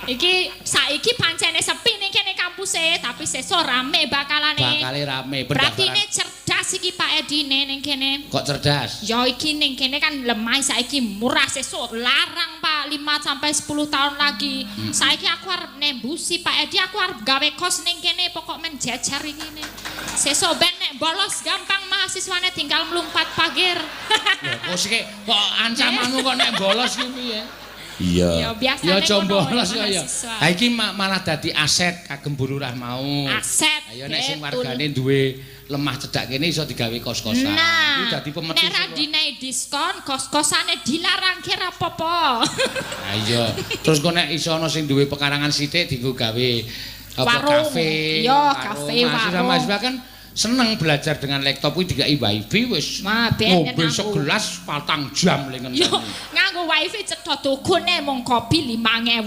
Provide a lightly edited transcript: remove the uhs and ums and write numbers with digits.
Iki saiki pancene sepi ning kene kampuse, tapi sesuk rame bakalane. Bakale rame Berarti pendaftaran. ini cerdas iki Pak Edine ning kene. Kok cerdas? Ya iki ning kene kan lemah saiki murah sesuk larang Pak 5 sampai 10 tahun lagi. Saiki aku arep nembusi Pak Edi, aku arep gawe kos ning kene pokok men jajar iki ne. Sesuk ben nek bolos gampang mahasiswane tinggal mlumpat pager. Ya kok ancamanmu kok nek bolos ki piye? Iya. Ya biasane ya coba ngono bolos ya. mahasiswa. Ha iki malah dadi aset kagem Bu Lurah mau. Aset. Ayo nek sing betul. wargane duwe lemah cedak kene iso digawe kos-kosan. Nah, Iku dadi pemetu. nek ra dinehi diskon, kos-kosane dilarangke ra apa-apa. Ha iya. Terus kok nek iso ana sing duwe pekarangan sithik dienggo gawe apa Warung. kafe. Iya, kafe, warung. Mahasiswa kan seneng belajar dengan laptop kuwi dikai wifi wis. Wah, ben Mobil nganggo. segelas 4 jam lengen. Yo, nganggo wifi cedhak tukune mung kopi 5.000.